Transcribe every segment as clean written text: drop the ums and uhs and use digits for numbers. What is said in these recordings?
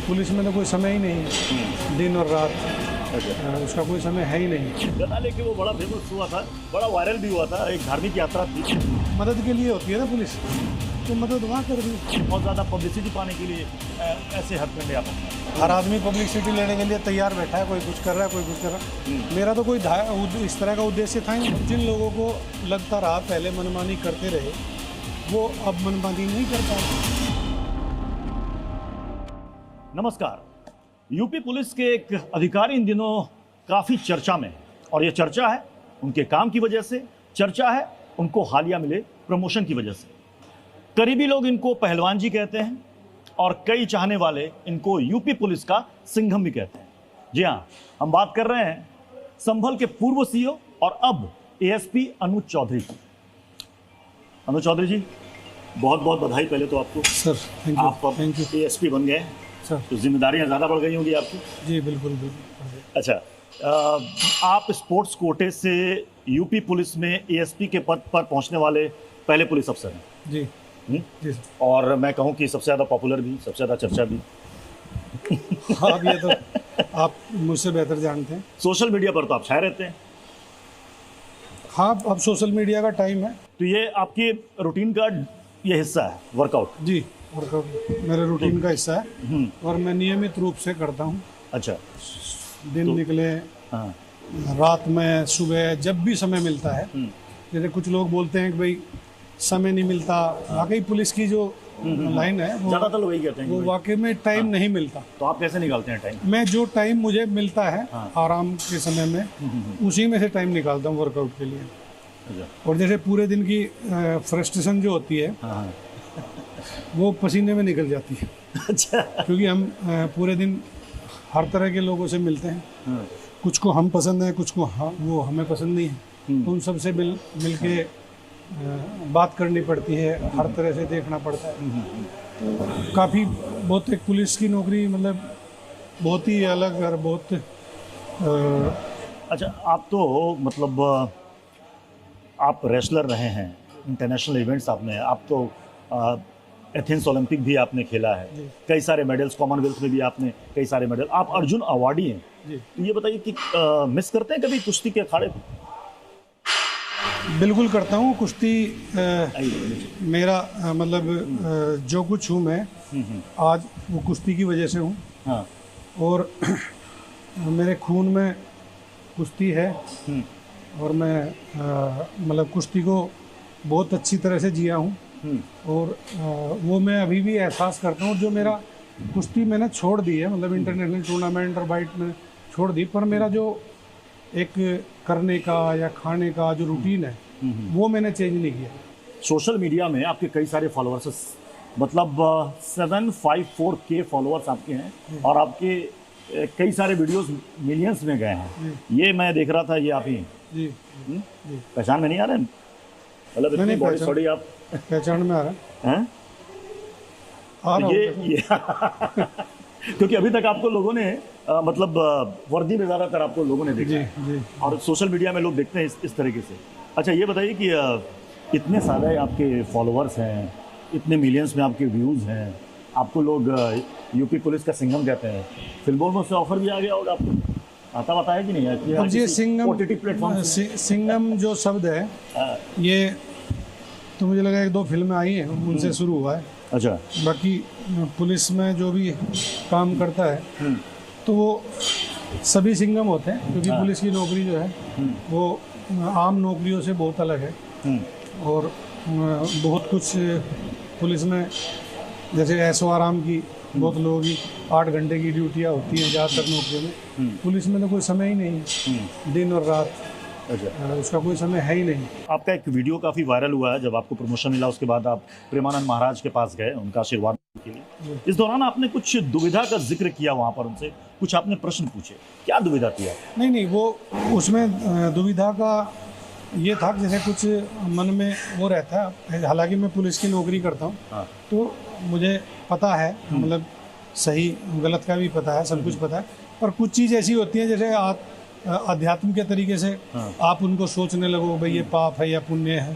Police में तो कोई समय ही नहीं है, दिन और रात उसका कोई समय है ही नहीं। गताले कि वो बड़ा फेमस हुआ था, बड़ा वायरल भी हुआ था, एक धार्मिक यात्रा थी। मदद के लिए होती है ना पुलिस, तो मदद वहाँ कर दी। बहुत ज़्यादा पब्लिसिटी पाने के लिए ऐसे हथकंडे आप अपना। हर आदमी पब्लिसिटी लेने के लिए तैयार बैठा है, कोई कुछ कर रहा है, कोई कुछ कर रहा है। मेरा तो कोई इस तरह का उद्देश्य था ही। जिन लोगों को लगता रहा पहले मनमानी करते रहे, वो अब मनमानी नहीं कर पाए। नमस्कार। यूपी पुलिस के एक अधिकारी इन दिनों काफ़ी चर्चा में है, और ये चर्चा है उनके काम की वजह से, चर्चा है उनको हालिया मिले प्रमोशन की वजह से। करीबी लोग इनको पहलवान जी कहते हैं और कई चाहने वाले इनको यूपी पुलिस का सिंघम भी कहते हैं। जी हाँ, हम बात कर रहे हैं संभल के पूर्व सीओ और अब एएसपी अनुज चौधरी की। अनुज चौधरी जी, बहुत बहुत बधाई पहले तो आपको। Sir thank you. आप अब एएसपी बन गए सर, तो जिम्मेदारियां ज़्यादा बढ़ गई होंगी आपकी। जी बिल्कुल बिल्कुल। अच्छा, आप स्पोर्ट्स कोटे से यूपी पुलिस में एएसपी के पद पर पहुंचने वाले पहले पुलिस अफसर हैं। जी जी सर। और मैं कहूं कि सबसे ज़्यादा पॉपुलर भी, सबसे ज़्यादा चर्चा भी। हाँ, अब ये तो आप मुझसे बेहतर जानते हैं। सोशल मीडिया पर तो आप छाए रहते हैं। हाँ, अब सोशल मीडिया का टाइम है। तो ये आपके रूटीन का ये हिस्सा है, वर्कआउट। जी, वर्कआउट मेरे रूटीन का हिस्सा है और मैं नियमित रूप से करता हूँ। अच्छा, दिन निकले, हाँ, रात में, सुबह, जब भी समय मिलता है। जैसे कुछ लोग बोलते हैं कि भाई समय नहीं मिलता, वाकई पुलिस की जो लाइन है वो ज़्यादातर लोग यही कहते हैं वो कि वाकई में टाइम नहीं मिलता। तो आप कैसे निकालते हैं टाइम? मैं जो टाइम मुझे मिलता है हाँ। आराम के समय में, उसी में से टाइम निकालता हूँ वर्कआउट के लिए। अच्छा, और जैसे पूरे दिन की फ्रस्ट्रेशन जो होती है हाँ हाँ। वो पसीने में निकल जाती है। अच्छा, क्योंकि हम पूरे दिन हर तरह के लोगों से मिलते हैं। हाँ, कुछ को हम पसंद है, कुछ को वो हमें पसंद नहीं है। तो उन सबसे मिल के बात करनी पड़ती है, हर तरह से देखना पड़ता है। तो काफ़ी बहुत एक पुलिस की नौकरी मतलब बहुत ही अलग और बहुत अच्छा, आप तो मतलब आप रेसलर रहे हैं, इंटरनेशनल इवेंट्स आपने, आप तो एथेंस ओलंपिक भी आपने खेला है, कई सारे मेडल्स, कॉमनवेल्थ में भी आपने कई सारे मेडल, आप अर्जुन अवार्डी हैं। तो ये बताइए कि मिस करते हैं कभी कुश्ती के अखाड़े? बिल्कुल करता हूँ कुश्ती। मेरा मतलब जो कुछ हूँ मैं आज वो कुश्ती की वजह से हूँ। हाँ। और मेरे खून में कुश्ती है और मैं मतलब कुश्ती को बहुत अच्छी तरह से जिया हूँ। और वो मैं अभी भी एहसास करता हूँ। जो मेरा कुश्ती मैंने छोड़ दी है, मतलब इंटरनेशनल टूर्नामेंट और बाइट में छोड़ दी, पर मेरा जो एक करने का या खाने का जो रूटीन है वो मैंने चेंज नहीं किया। सोशल मीडिया में आपके कई सारे फॉलोअर्स, मतलब 754K फॉलोअर्स आपके हैं और आपके कई सारे वीडियोस मिलियंस में गए हैं। ये मैं देख रहा था, ये आप ही हैं। जी पहचान में नहीं आ रहे हैं? मतलब इतनी बॉडी सॉडी आप पहचान में आ रहा हैं? आ रहा ये क्योंकि अभी तक आपको लोगों ने मतलब वर्दी में ज़्यादातर आपको लोगों ने देखा है। जी। और सोशल मीडिया में लोग देखते हैं इस तरीके से। अच्छा, ये बताइए कि इतने सारे आपके फॉलोअर्स हैं, इतने मिलियंस में आपके व्यूज़ हैं, आपको लोग यूपी पुलिस का सिंघम कहते हैं, फिल्मों में से ऑफर भी आ गया होगा आपको, आता बताया कि नहीं है? अब ये सिंघम, OTT प्लेटफॉर्म सिंघम जो शब्द है ये तो मुझे लगा 1-2 फिल्में आई हैं उनसे शुरू हुआ है। अच्छा, बाकी पुलिस में जो भी काम करता है तो वो सभी सिंघम होते हैं, क्योंकि पुलिस की नौकरी जो है वो आम नौकरियों से बहुत अलग है। और बहुत कुछ पुलिस में जैसे ऐशो आराम की, बहुत लोगों की 8 घंटे की ड्यूटियाँ होती हैं ज़्यादातर नौकरियों में। पुलिस में तो कोई समय ही नहीं है, दिन और रात। अच्छा, उसका कोई समय है ही नहीं। आपका एक वीडियो काफ़ी वायरल हुआ है, जब आपको प्रमोशन मिला उसके बाद आप प्रेमानंद महाराज के पास गए उनका आशीर्वाद के लिए। इस दौरान आपने कुछ दुविधा का जिक्र किया, वहाँ पर उनसे कुछ आपने प्रश्न पूछे, क्या दुविधा थी आप? नहीं, वो उसमें दुविधा का ये था कि जैसे कुछ मन में वो रहता है। हालांकि मैं पुलिस की नौकरी करता हूँ, तो मुझे पता है, मतलब सही गलत का भी पता है, सब कुछ पता है। पर कुछ चीज़ ऐसी होती है जैसे अध्यात्म के तरीके से आप उनको सोचने लगो भाई ये पाप है या पुण्य है,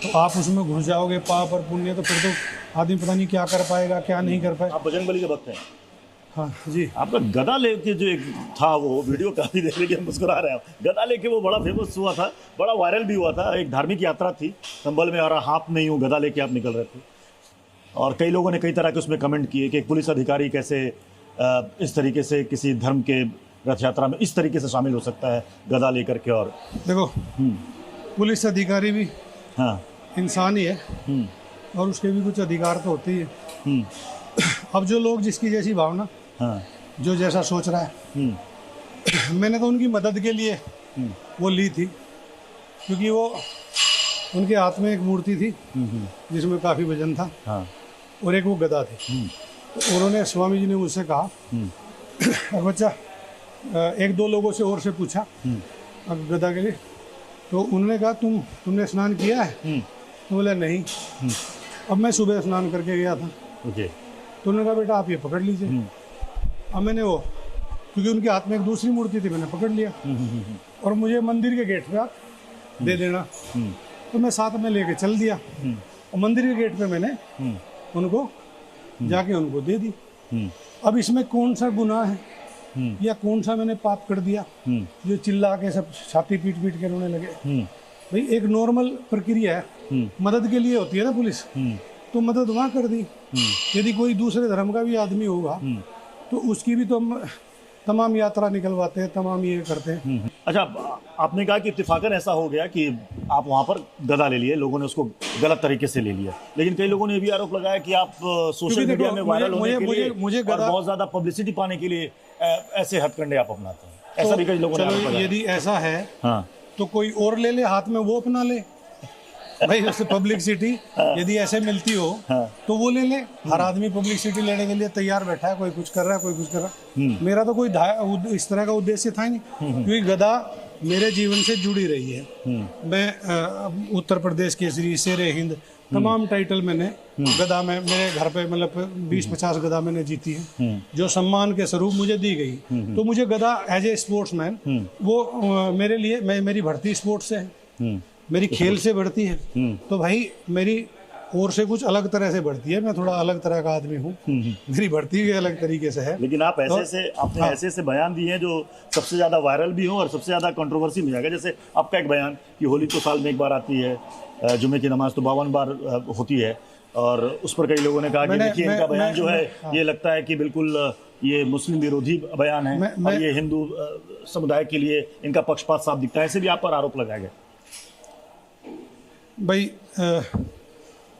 तो आप उसमें घुस जाओगे, पाप और पुण्य, तो फिर तो आदमी पता नहीं क्या कर पाएगा क्या नहीं कर पाएगा। आप बजरंग बली के भक्त हैं? हाँ जी। आपका गदा लेके जो एक था वो वीडियो काफी देख लेके मुस्कुरा रहे हैं। गदा लेके वो बड़ा फेमस हुआ था, बड़ा वायरल भी हुआ था। एक धार्मिक यात्रा थी संभल में, और हाथ नहीं हूँ गदा लेके आप निकल रहे थे, और कई लोगों ने कई तरह के उसमें कमेंट किए कि एक पुलिस अधिकारी कैसे इस तरीके से किसी धर्म के रथ यात्रा में इस तरीके से शामिल हो सकता है गदा लेकर के। और देखो, पुलिस अधिकारी भी हाँ इंसान ही है, और उसके भी कुछ अधिकार तो होते ही है। अब जो लोग जिसकी जैसी भावना, हाँ जो जैसा सोच रहा है, मैंने तो उनकी मदद के लिए वो ली थी, क्योंकि वो उनके हाथ में एक मूर्ति थी जिसमें काफ़ी वजन था, हाँ और एक वो गदा थी। तो उन्होंने, स्वामी जी ने मुझसे कहा, और बच्चा एक दो लोगों से और से पूछा गदा के लिए, तो उन्होंने कहा तुमने स्नान किया है? तो बोला नहीं। अब मैं सुबह स्नान करके गया था, ओके। तो उन्होंने कहा बेटा आप ये पकड़ लीजिए। अब मैंने वो, क्योंकि उनके हाथ में एक दूसरी मूर्ति थी, मैंने पकड़ लिया, और मुझे मंदिर के गेट पे आप दे देना। तो मैं साथ में लेके चल दिया, और मंदिर के गेट पे मैंने उनको जाके उनको दे दी। अब इसमें कौन सा गुनाह है या कौन सा मैंने पाप कर दिया जो चिल्ला के सब छाती पीट पीट के रोने लगे? भाई एक नॉर्मल प्रक्रिया है, मदद के लिए होती है ना पुलिस, तो मदद वहाँ कर दी। यदि कोई दूसरे धर्म का भी आदमी होगा तो उसकी भी तो हम तमाम यात्रा निकलवाते हैं, तमाम ये करते हैं। अच्छा, आपने कहा कि इत्तेफाकन ऐसा हो गया कि आप वहाँ पर गदा ले लिए, लोगों ने उसको गलत तरीके से ले लिया, लेकिन कई लोगों ने ये भी आरोप लगाया कि आप सोशल मीडिया में वायरल होने के लिए और बहुत ज़्यादा पब्लिसिटी पाने के लिए ऐसे हथकंडे आप अपनाते हैं, ऐसा भी कई लोगों ने आरोप लगाया। यदि ऐसा है हाँ, तो कोई और ले ले हाथ में, वो अपना ले भाई। उससे पब्लिसिटी यदि ऐसे मिलती हो तो वो ले ले। हर आदमी पब्लिसिटी लेने के लिए तैयार बैठा है, कोई कुछ कर रहा है, कोई कुछ कर रहा है। मेरा तो कोई इस तरह का उद्देश्य था ही नहीं, क्योंकि गदा मेरे जीवन से जुड़ी रही है। मैं उत्तर प्रदेश केसरी, शेरे हिंद, तमाम टाइटल मैंने गदा में, मेरे घर पे मतलब 20-50 गदा मैंने जीती है, जो सम्मान के स्वरूप मुझे दी गई। तो मुझे गदा एज ए स्पोर्ट्समैन, वो मेरे लिए, मेरी भर्ती स्पोर्ट्स से है, मेरी खेल से बढ़ती है, तो भाई मेरी और से कुछ अलग तरह से बढ़ती है। मैं थोड़ा अलग तरह का आदमी हूँ, मेरी भर्ती भी अलग तरीके से है। लेकिन आप आपने ऐसे से बयान दिए हैं जो सबसे ज्यादा वायरल भी हो और सबसे ज्यादा कंट्रोवर्सी में जाएगा। जैसे आपका एक बयान कि होली तो साल में एक बार आती है, जुमे की नमाज तो 52 बार होती है, और उस पर कई लोगों ने कहा कि देखिए इनका बयान जो है ये लगता है कि बिल्कुल ये मुस्लिम विरोधी बयान है, और ये हिंदू समुदाय के लिए इनका पक्षपात साफ दिखता है। ऐसे भी आप पर आरोप लगाया गया। भाई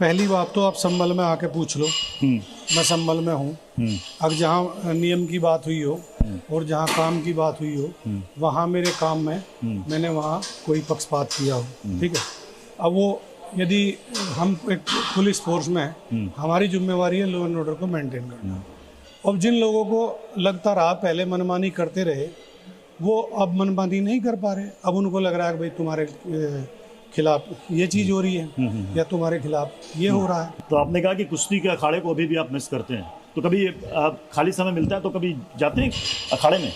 पहली बात तो आप संभल में आके पूछ लो, मैं संभल में हूँ। अब जहाँ नियम की बात हुई हो और जहाँ काम की बात हुई हो, वहाँ मेरे काम में मैंने वहाँ कोई पक्षपात किया हो, ठीक है। अब वो यदि हम एक पुलिस फोर्स में हैं, हमारी जिम्मेवारी है लॉ एंड ऑर्डर को मेंटेन करना। अब जिन लोगों को लगता रहा पहले मनमानी करते रहे, वो अब मनमानी नहीं कर पा रहे। अब उनको लग रहा है कि भाई तुम्हारे खिलाफ ये चीज़ हो रही है या तुम्हारे खिलाफ ये हो रहा है। तो आपने कहा कि कुश्ती के अखाड़े को अभी भी आप मिस करते हैं, तो कभी खाली समय मिलता है तो कभी जाते हैं अखाड़े में?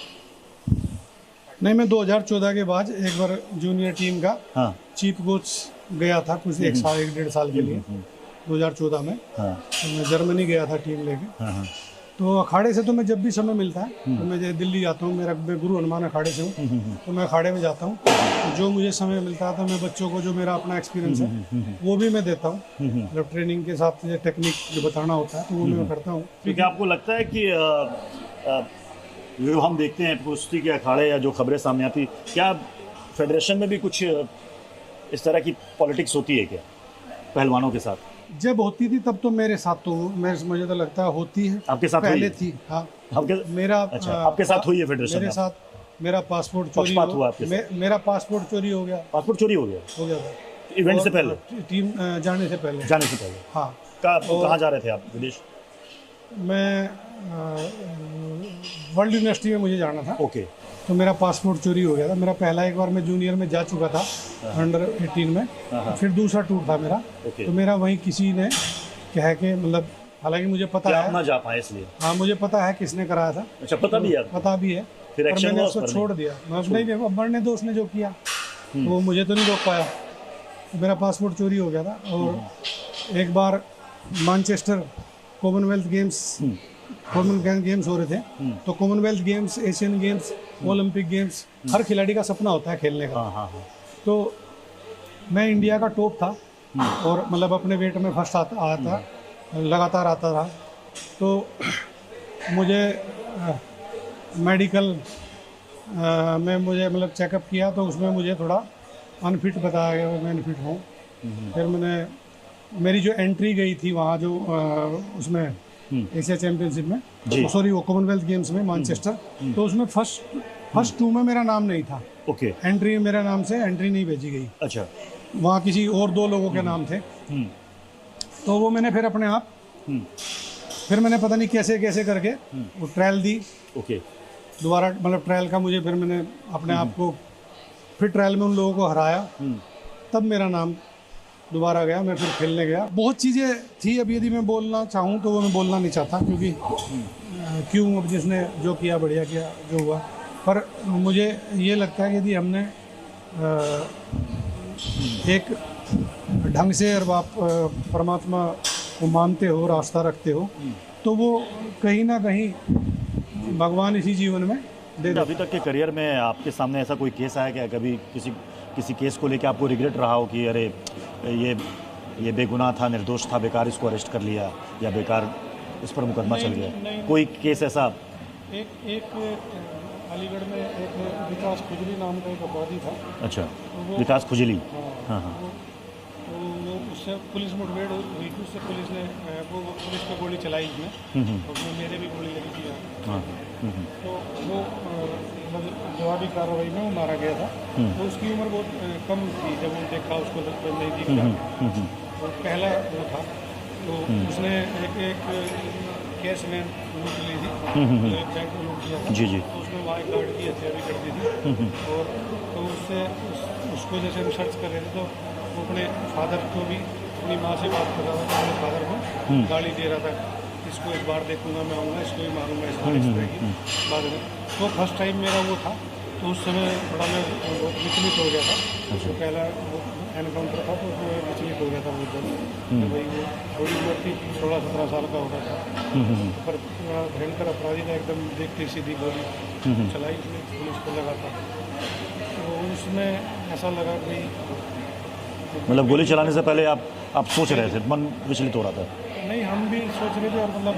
नहीं, मैं 2014 के बाद एक बार जूनियर टीम का चीफ कोच गया था, कुछ 1-1.5 साल के लिए 2014 में। तो मैं जर्मनी गया था टीम लेके। तो अखाड़े से तो मैं जब भी समय मिलता है तो मैं दिल्ली जाता हूँ, मेरा गुरु हनुमान अखाड़े से हूँ, तो मैं अखाड़े में जाता हूँ। तो जो मुझे समय मिलता है तो मैं बच्चों को, जो मेरा अपना एक्सपीरियंस है वो भी मैं देता हूँ, मतलब ट्रेनिंग के हिसाब से टेक्निक जो बताना होता है तो वो मैं करता हूँ। क्योंकि आपको लगता है कि जो हम देखते हैं कुश्ती के अखाड़े या जो खबरें सामने आती, क्या फेडरेशन में भी कुछ इस तरह की पॉलिटिक्स होती है क्या पहलवानों के साथ? जब होती थी तब तो मेरे साथ तो मुझे तो लगता है होती है। आपके साथ पहले थी? हाँ, आपके साथ हुई है फेडरेशन? मेरे साथ मेरा पासपोर्ट चोरी हुआ, मेरा पासपोर्ट चोरी हो गया। पासपोर्ट चोरी हो गया था इवेंट से पहले, टीम जाने से पहले? हाँ। कहाँ जा रहे थे आप? विदेश? मैं वर्ल्ड यूनिवर्सिटी में मुझे जाना था। ओके। तो मेरा पासपोर्ट चोरी हो गया था। मेरा पहला एक बार मैं जूनियर में जा चुका था, अंडर 18 में, फिर दूसरा टूर था मेरा। तो मेरा वहीं किसी ने कह के, मतलब हालांकि मुझे पता है, ना जा पाए इसलिए। हाँ, मुझे पता है किसने कराया था। अच्छा, पता भी है? पता भी है, फिर एक्शन मैंने उसको छोड़ दिया। नहीं, बढ़ने दो, उसने जो किया वो मुझे तो नहीं रोक पाया। तो मेरा पासपोर्ट चोरी हो गया था। और एक बार Manchester Commonwealth Games Commonwealth Games हो रहे थे, तो Commonwealth Games, Asian Games, Olympic Games, हर खिलाड़ी का सपना होता है खेलने का। हाँ हाँ हाँ। तो मैं इंडिया का टॉप था और मतलब अपने वेट में फर्स्ट आया था, लगातार आता रहा। तो मुझे मेडिकल में मुझे मतलब चेकअप किया, तो उसमें मुझे थोड़ा अनफिट बताया गया, मैं अनफिट हूँ। फिर मेरी जो एंट्री गई थी वहाँ जो उसमें एशिया चैम्पियनशिप में, सॉरी वो कॉमनवेल्थ गेम्स में मैनचेस्टर, तो उसमें फर्स्ट 2 में मेरा नाम नहीं था। ओके। एंट्री मेरा नाम से एंट्री नहीं भेजी गई। अच्छा। वहाँ किसी और 2 लोगों के नाम थे। तो वो मैंने फिर अपने आप फिर मैंने पता नहीं कैसे कैसे करके वो ट्रायल दी। ओके। दोबारा मतलब ट्रायल का मुझे फिर मैंने अपने आप को फिर ट्रायल में उन लोगों को हराया, तब मेरा नाम दोबारा गया, मैं फिर खेलने गया। बहुत चीज़ें थी, अभी यदि मैं बोलना चाहूँ तो वो मैं बोलना नहीं चाहता, क्योंकि क्यों, अब जिसने जो किया बढ़िया किया, जो हुआ। पर मुझे ये लगता है कि यदि हमने एक ढंग से और आप परमात्मा को मानते हो, रास्ता रखते हो, तो वो कहीं ना कहीं भगवान इसी जीवन में दे दे। अभी तक के करियर में आपके सामने ऐसा कोई केस आया क्या, कभी किसी केस को लेकर आपको रिग्रेट रहा हो कि अरे ये बेगुनाह था, निर्दोष था, बेकार इसको अरेस्ट कर लिया, या बेकार इस पर मुकदमा चल गया? नहीं, कोई केस ऐसा? एक अलीगढ़ में एक विकास खुजली नाम का एक अपराधी था। अच्छा, विकास खुजली। हाँ हाँ। वो उससे पुलिस मुठभेड़ हुई थी, उससे पुलिस ने वो पुलिस पे गोली चलाई उसमें, उसमें मेरे भी गोली लगी थी। हाँ। तो वो मतलब जवाबी कार्रवाई में वो मारा गया था। तो उसकी उम्र बहुत कम थी, जब वो देखा उसको नहीं दिखा। वो पहला वो था, तो उसने एक केस में लूट ली थी, एक बैंक को लूट किया था। जी जी। तो उसमें वहाँ एक गार्ड की हत्या भी कर दी थी। और तो उसको जैसे हम सर्च कर रहे थे, तो वो अपने फादर को भी अपनी माँ से बात कर रहा था, अपने फादर को गाली दे रहा था, इसको एक बार देखूंगा मैं आऊँगा, इसको भी मारूंगा, इस तरह की बाद में। तो फर्स्ट टाइम मेरा वो था, तो उस समय थोड़ा मैं विचलित हो गया था। तो पहला वो एनकाउंटर था, तो उसमें विचलित हो गया था बहुत ज़्यादा। भाई वो थोड़ी उम्र थी, 16-17 साल का हो गया था। पर भयंकर अपराधी था, एकदम देखती सीधी गोली चलाई उसने, पुलिस को लगा था। तो उसमें ऐसा लगा कि मतलब गोली चलाने से पहले आप सोच रहे थे, मन विचलित हो रहा था? नहीं, हम भी सोच रहे थे, और मतलब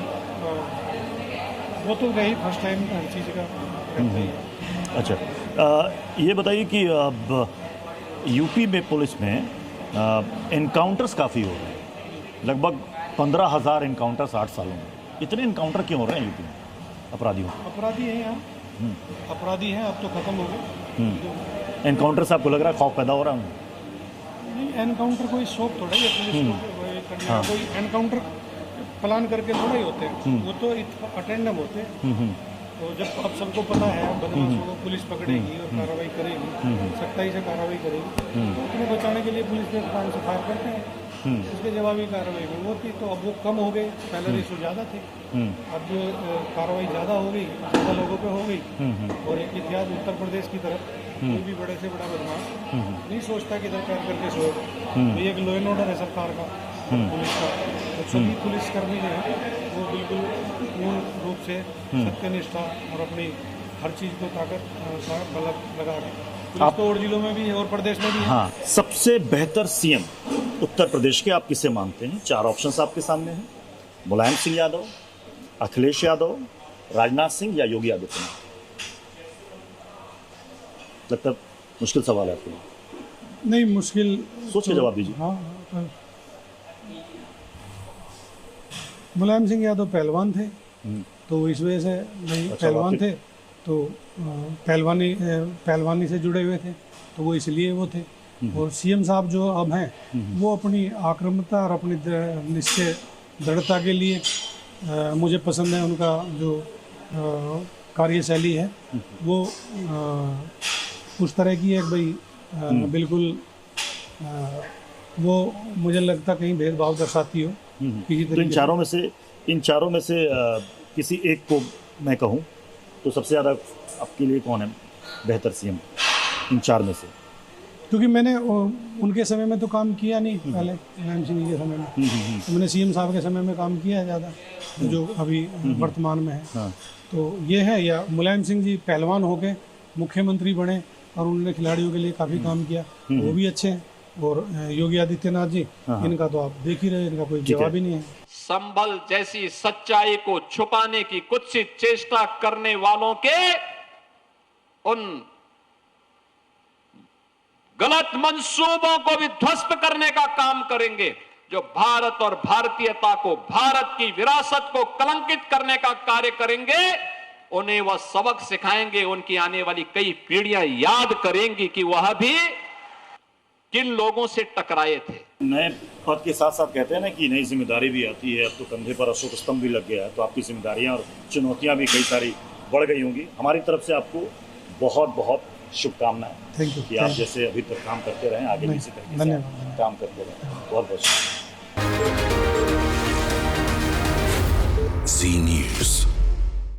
वो तो गई फर्स्ट टाइम हर चीज़ का। अच्छा, ये बताइए कि अब यूपी में पुलिस में इनकाउंटर्स काफ़ी हो रहे हैं, लगभग 15,000 इनकाउंटर्स 8 सालों में। इतने इनकाउंटर क्यों हो रहे हैं यूपी में अपराधियों? अपराधी हैं यहाँ, अपराधी हैं, अब तो ख़त्म हो गए। इनकाउंटर से आपको लग रहा है खौफ पैदा हो रहा है? नहीं, एनकाउंटर कोई शौक थोड़ा ही है पुलिस को करने का। कोई एनकाउंटर प्लान करके थोड़ा ही होते हैं, वो तो अटेंडम होते हैं। तो जब अब सबको पता है बदमाशों को पुलिस पकड़ेगी और कार्रवाई करेगी, सख्ताई से कार्रवाई करेगी, तो उन्हें बचाने के लिए पुलिस के प्राण से फायर करते हैं। इसके जवाबी कार्रवाई में वो थी, तो अब वो कम हो गए, पहले रेशो ज़्यादा थे, अब कार्रवाई ज़्यादा हो गई, ज़्यादा लोगों पे हो गई। और एक इतिहास उत्तर प्रदेश की तरफ, कोई भी बड़े से बड़ा बदमाश नहीं सोचता कि इधर पैर करके सोएगा। ये एक लॉ एंड ऑर्डर है सरकार का, पुलिस का। तो सभी पुलिसकर्मी जो है वो बिल्कुल पूर्ण रूप से सत्यनिष्ठा और अपनी हर चीज़ को ताकत लगा के, पुलिस तो और जिलों में भी है और प्रदेश में भी है। हाँ, सबसे बेहतर सीएम उत्तर प्रदेश के आप किसे मानते हैं? 4 ऑप्शंस आपके सामने हैं: मुलायम सिंह यादव, अखिलेश यादव, राजनाथ सिंह या योगी आदित्यनाथ। लगता है मुश्किल सवाल है आपके लिए। नहीं, मुश्किल सोच के जवाब दीजिए। हाँ, मुलायम सिंह यादव पहलवान थे, तो इस वजह से नहीं, पहलवान थे तो पहलवानी से जुड़े हुए थे, तो वो इसलिए वो थे। और सीएम साहब जो अब हैं, वो अपनी आक्रामकता और अपनी निश्चय दृढ़ता के लिए मुझे पसंद है। उनका जो कार्यशैली है वो उस तरह की है भाई, बिल्कुल वो मुझे लगता कहीं भेदभाव दर्शाती हो किसी तो तरीके। इन चारों में से किसी एक को मैं कहूँ तो सबसे ज़्यादा आपके लिए कौन है बेहतर सीएम इन 4 में से? क्योंकि मैंने उनके समय में तो काम किया नहीं, पहले मुलायम सिंह जी के समय में, तो मैंने सीएम साहब के समय में काम किया है ज़्यादा, जो अभी वर्तमान में है। हाँ। तो ये है, या मुलायम सिंह जी पहलवान होके मुख्यमंत्री बने और उन्होंने खिलाड़ियों के लिए काफ़ी काम किया, वो भी अच्छे हैं। और योगी आदित्यनाथ जी, इनका तो आप देख ही रहे, इनका कोई जवाब ही नहीं है। संभल जैसी सच्चाई को छुपाने की कुत्सित चेष्टा करने वालों के उन गलत मंसूबों को भी ध्वस्त करने का काम करेंगे, जो भारत और भारतीयता को, भारत की विरासत को कलंकित करने का कार्य करेंगे। उन्हें वह सबक सिखाएंगे, उनकी आने वाली कई पीढ़ियां याद करेंगी कि वह भी किन लोगों से टकराए थे। नए पद के साथ साथ कहते हैं ना कि नई जिम्मेदारी भी आती है, अब तो कंधे पर अशोक स्तंभ भी लग गया है, तो आपकी जिम्मेदारियां और चुनौतियां भी कई सारी बढ़ गई होंगी। हमारी तरफ से आपको बहुत बहुत शुभकामनाएं। Thank you. कि आप जैसे अभी तक काम करते रहें, आगे भी इसी तरीके से काम करते रहें। बहुत बहुत शुक्रिया। जी न्यूज़।